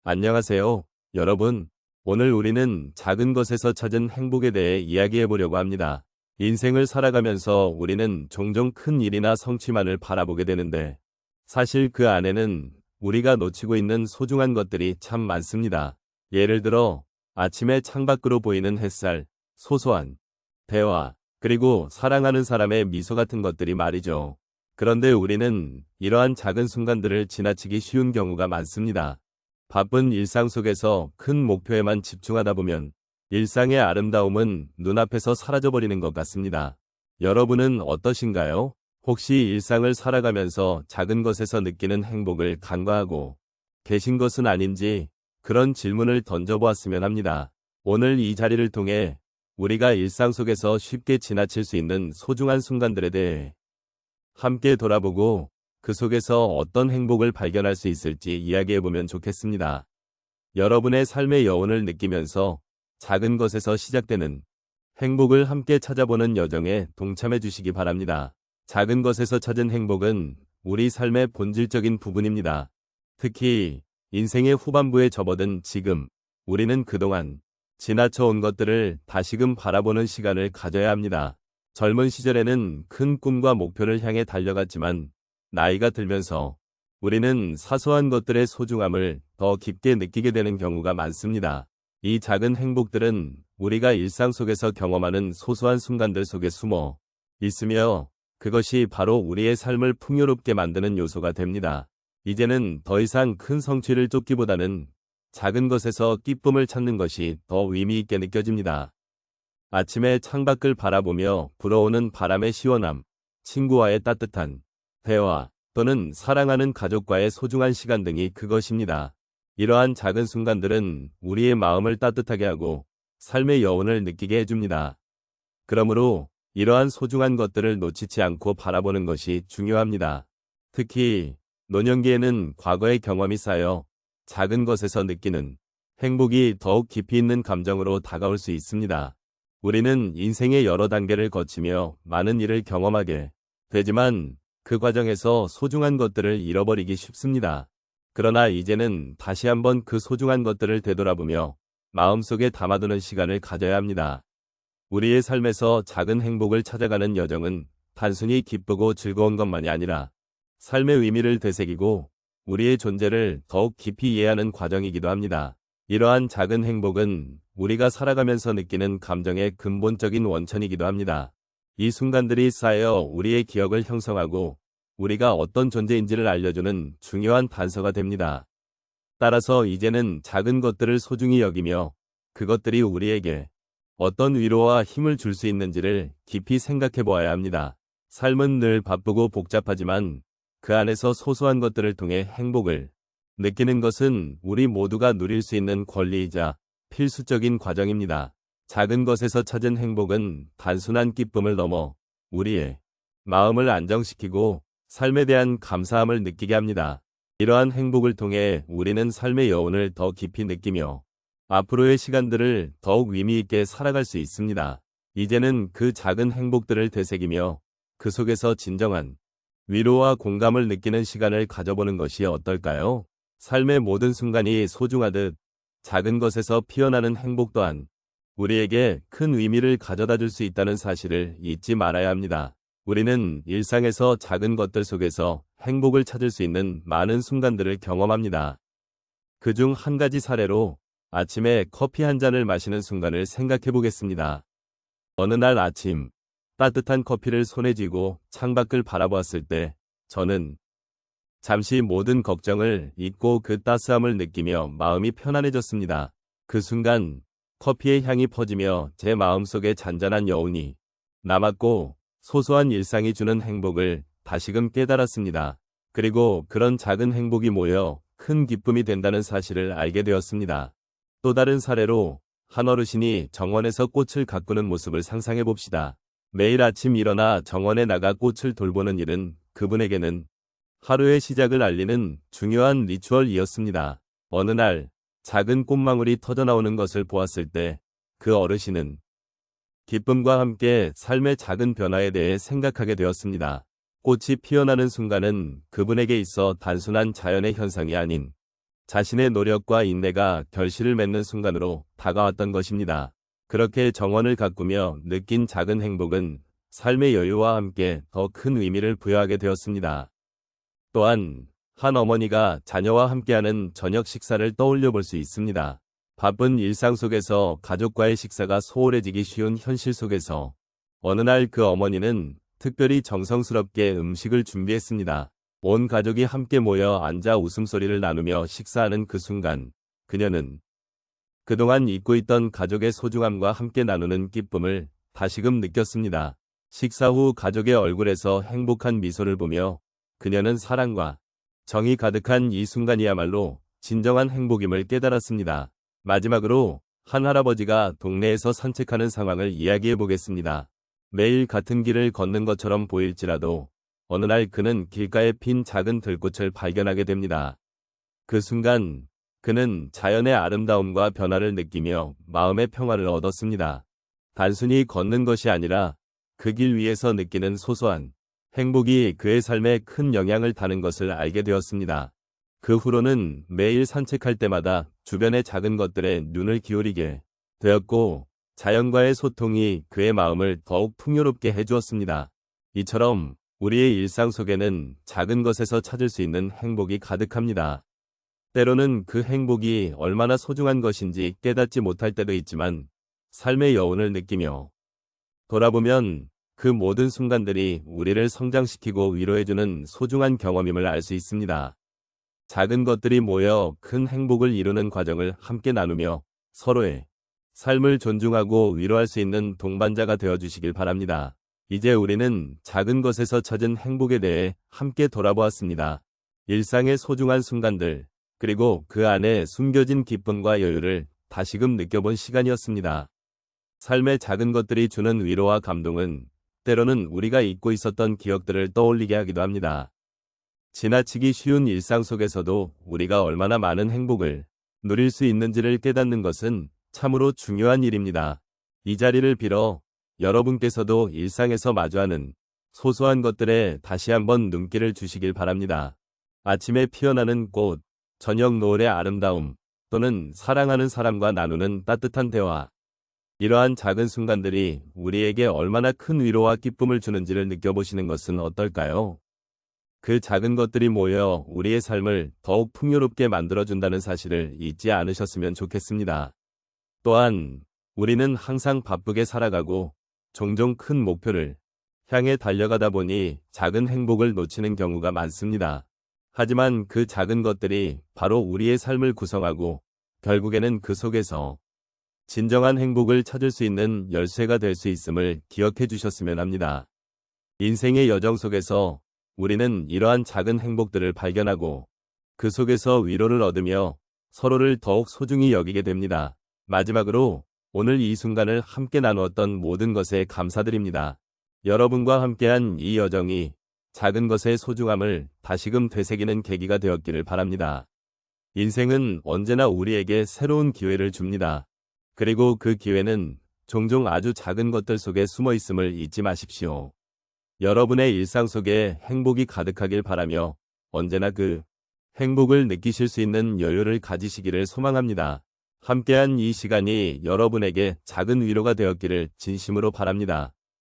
안녕하세요, 여러분. 오늘 우리는 작은 것에서 찾은 행복에 대해 이야기해 보려고 합니다. 인생을 살아가면서 우리는 종종 큰 일이나 성취만을 바라보게 되는데, 사실 그 안에는 우리가 놓치고 있는 소중한 것들이 참 많습니다. 예를 들어, 아침에 창밖으로 보이는 햇살, 소소한 대화, 그리고 사랑하는 사람의 미소 같은 것들이 말이죠. 그런데 우리는 이러한 작은 순간들을 지나치기 쉬운 경우가 많습니다. 바쁜 일상 속에서 큰 목표에만 집중하다 보면 일상의 아름다움은 눈앞에서 사라져버리는 것 같습니다. 여러분은 어떠신가요? 혹시 일상을 살아가면서 작은 것에서 느끼는 행복을 간과하고 계신 것은 아닌지 그런 질문을 던져보았으면 합니다. 오늘 이 자리를 통해 우리가 일상 속에서 쉽게 지나칠 수 있는 소중한 순간들에 대해 함께 돌아보고 그 속에서 어떤 행복을 발견할 수 있을지 이야기해보면 좋겠습니다. 여러분의 삶의 여운을 느끼면서 작은 것에서 시작되는 행복을 함께 찾아보는 여정에 동참해 주시기 바랍니다. 작은 것에서 찾은 행복은 우리 삶의 본질적인 부분입니다. 특히 인생의 후반부에 접어든 지금, 우리는 그동안 지나쳐온 것들을 다시금 바라보는 시간을 가져야 합니다. 젊은 시절에는 큰 꿈과 목표를 향해 달려갔지만 나이가 들면서 우리는 사소한 것들의 소중함을 더 깊게 느끼게 되는 경우가 많습니다. 이 작은 행복들은 우리가 일상 속에서 경험하는 소소한 순간들 속에 숨어 있으며 그것이 바로 우리의 삶을 풍요롭게 만드는 요소가 됩니다. 이제는 더 이상 큰 성취를 쫓기보다는 작은 것에서 기쁨을 찾는 것이 더 의미 있게 느껴집니다. 아침에 창밖을 바라보며 불어오는 바람의 시원함, 친구와의 따뜻한 대화 또는 사랑하는 가족과의 소중한 시간 등이 그것입니다. 이러한 작은 순간들은 우리의 마음을 따뜻하게 하고 삶의 여운을 느끼게 해줍니다. 그러므로 이러한 소중한 것들을 놓치지 않고 바라보는 것이 중요합니다. 특히 노년기에는 과거의 경험이 쌓여 작은 것에서 느끼는 행복이 더욱 깊이 있는 감정으로 다가올 수 있습니다. 우리는 인생의 여러 단계를 거치며 많은 일을 경험하게 되지만 그 과정에서 소중한 것들을 잃어버리기 쉽습니다. 그러나 이제는 다시 한번 그 소중한 것들을 되돌아보며 마음속에 담아두는 시간을 가져야 합니다. 우리의 삶에서 작은 행복을 찾아가는 여정은 단순히 기쁘고 즐거운 것만이 아니라 삶의 의미를 되새기고 우리의 존재를 더욱 깊이 이해하는 과정이기도 합니다. 이러한 작은 행복은 우리가 살아가면서 느끼는 감정의 근본적인 원천이기도 합니다. 이 순간들이 쌓여 우리의 기억을 형성하고 우리가 어떤 존재인지를 알려주는 중요한 단서가 됩니다. 따라서 이제는 작은 것들을 소중히 여기며 그것들이 우리에게 어떤 위로와 힘을 줄 수 있는지를 깊이 생각해 보아야 합니다. 삶은 늘 바쁘고 복잡하지만 그 안에서 소소한 것들을 통해 행복을 느끼는 것은 우리 모두가 누릴 수 있는 권리이자 필수적인 과정입니다. 작은 것에서 찾은 행복은 단순한 기쁨을 넘어 우리의 마음을 안정시키고 삶에 대한 감사함을 느끼게 합니다. 이러한 행복을 통해 우리는 삶의 여운을 더 깊이 느끼며 앞으로의 시간들을 더욱 의미 있게 살아갈 수 있습니다. 이제는 그 작은 행복들을 되새기며 그 속에서 진정한 위로와 공감을 느끼는 시간을 가져보는 것이 어떨까요? 삶의 모든 순간이 소중하듯 작은 것에서 피어나는 행복 또한 우리에게 큰 의미를 가져다 줄 수 있다는 사실을 잊지 말아야 합니다. 우리는 일상에서 작은 것들 속에서 행복을 찾을 수 있는 많은 순간들을 경험합니다. 그중 한 가지 사례로 아침에 커피 한 잔을 마시는 순간을 생각해 보겠습니다. 어느 날 아침, 따뜻한 커피를 손에 쥐고 창밖을 바라보았을 때 저는 잠시 모든 걱정을 잊고 그 따스함을 느끼며 마음이 편안해졌습니다. 그 순간 커피의 향이 퍼지며 제 마음속에 잔잔한 여운이 남았고 소소한 일상이 주는 행복을 다시금 깨달았습니다. 그리고 그런 작은 행복이 모여 큰 기쁨이 된다는 사실을 알게 되었습니다. 또 다른 사례로 한 어르신이 정원에서 꽃을 가꾸는 모습을 상상해 봅시다. 매일 아침 일어나 정원에 나가 꽃을 돌보는 일은 그분에게는 하루의 시작을 알리는 중요한 리추얼이었습니다. 어느 날 작은 꽃망울이 터져나오는 것을 보았을 때 그 어르신은 기쁨과 함께 삶의 작은 변화에 대해 생각하게 되었습니다. 꽃이 피어나는 순간은 그분에게 있어 단순한 자연의 현상이 아닌 자신의 노력과 인내가 결실을 맺는 순간으로 다가왔던 것입니다. 그렇게 정원을 가꾸며 느낀 작은 행복은 삶의 여유와 함께 더 큰 의미를 부여하게 되었습니다. 또한 한 어머니가 자녀와 함께하는 저녁 식사를 떠올려 볼 수 있습니다. 바쁜 일상 속에서 가족과의 식사가 소홀해지기 쉬운 현실 속에서 어느 날 그 어머니는 특별히 정성스럽게 음식을 준비했습니다. 온 가족이 함께 모여 앉아 웃음소리를 나누며 식사하는 그 순간, 그녀는 그동안 잊고 있던 가족의 소중함과 함께 나누는 기쁨을 다시금 느꼈습니다. 식사 후 가족의 얼굴에서 행복한 미소를 보며 그녀는 사랑과 정이 가득한 이 순간이야말로 진정한 행복임을 깨달았습니다. 마지막으로 한 할아버지가 동네에서 산책하는 상황을 이야기해 보겠습니다. 매일 같은 길을 걷는 것처럼 보일지라도 어느 날 그는 길가에 핀 작은 들꽃을 발견하게 됩니다. 그 순간 그는 자연의 아름다움과 변화를 느끼며 마음의 평화를 얻었습니다. 단순히 걷는 것이 아니라 그 길 위에서 느끼는 소소한 행복이 그의 삶에 큰 영향을 다는 것을 알게 되었습니다. 그 후로는 매일 산책할 때마다 주변의 작은 것들에 눈을 기울이게 되었고 자연과의 소통이 그의 마음을 더욱 풍요롭게 해주었습니다. 이처럼 우리의 일상 속에는 작은 것에서 찾을 수 있는 행복이 가득합니다. 때로는 그 행복이 얼마나 소중한 것인지 깨닫지 못할 때도 있지만 삶의 여운을 느끼며 돌아보면 그 모든 순간들이 우리를 성장시키고 위로해주는 소중한 경험임을 알 수 있습니다. 작은 것들이 모여 큰 행복을 이루는 과정을 함께 나누며 서로의 삶을 존중하고 위로할 수 있는 동반자가 되어주시길 바랍니다. 이제 우리는 작은 것에서 찾은 행복에 대해 함께 돌아보았습니다. 일상의 소중한 순간들, 그리고 그 안에 숨겨진 기쁨과 여유를 다시금 느껴본 시간이었습니다. 삶의 작은 것들이 주는 위로와 감동은 때로는 우리가 잊고 있었던 기억들을 떠올리게 하기도 합니다. 지나치기 쉬운 일상 속에서도 우리가 얼마나 많은 행복을 누릴 수 있는지를 깨닫는 것은 참으로 중요한 일입니다. 이 자리를 빌어 여러분께서도 일상에서 마주하는 소소한 것들에 다시 한번 눈길을 주시길 바랍니다. 아침에 피어나는 꽃, 저녁 노을의 아름다움, 또는 사랑하는 사람과 나누는 따뜻한 대화. 이러한 작은 순간들이 우리에게 얼마나 큰 위로와 기쁨을 주는지를 느껴보시는 것은 어떨까요? 그 작은 것들이 모여 우리의 삶을 더욱 풍요롭게 만들어준다는 사실을 잊지 않으셨으면 좋겠습니다. 또한 우리는 항상 바쁘게 살아가고 종종 큰 목표를 향해 달려가다 보니 작은 행복을 놓치는 경우가 많습니다. 하지만 그 작은 것들이 바로 우리의 삶을 구성하고 결국에는 그 속에서 진정한 행복을 찾을 수 있는 열쇠가 될 수 있음을 기억해 주셨으면 합니다. 인생의 여정 속에서 우리는 이러한 작은 행복들을 발견하고 그 속에서 위로를 얻으며 서로를 더욱 소중히 여기게 됩니다. 마지막으로 오늘 이 순간을 함께 나누었던 모든 것에 감사드립니다. 여러분과 함께한 이 여정이 작은 것의 소중함을 다시금 되새기는 계기가 되었기를 바랍니다. 인생은 언제나 우리에게 새로운 기회를 줍니다. 그리고 그 기회는 종종 아주 작은 것들 속에 숨어 있음을 잊지 마십시오. 여러분의 일상 속에 행복이 가득하길 바라며 언제나 그 행복을 느끼실 수 있는 여유를 가지시기를 소망합니다. 함께한 이 시간이 여러분에게 작은 위로가 되었기를 진심으로 바랍니다.